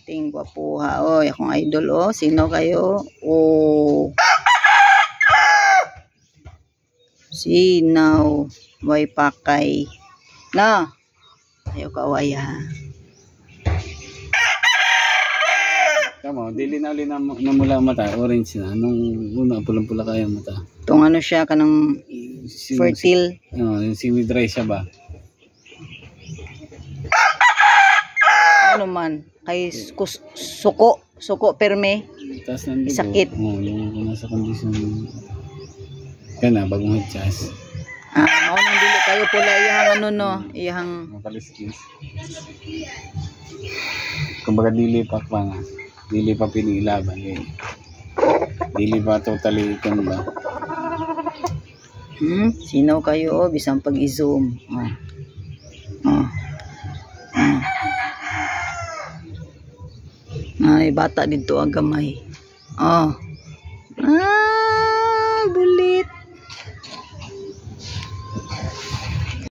ating gwapuha. Oy, akong idol, oh. Sino kayo? Oh. Sinaw. Way pakay. Na. Ayaw kaway, ha. Tama, dilinaw-linaw na mula ang mata. Orange na. Nung una, pulang-pula kaya ang mata. Itong ano siya, kanang fertile. Yung semi-dry siya ba? Ano man. Kay suko perme. Tapos nandito. Sakit. Yung nasa kondisyon. Kana, bagong hitsas. Nang dili kayo pula iyang ano no. Iyang makaliskis. Kumbaga dili pa nga. Dili pa pinilaban eh. Dili pa totally kan ba? Sinaw kayo, oh, bisang pag-i-zoom. Ay, bata dito ang gamay.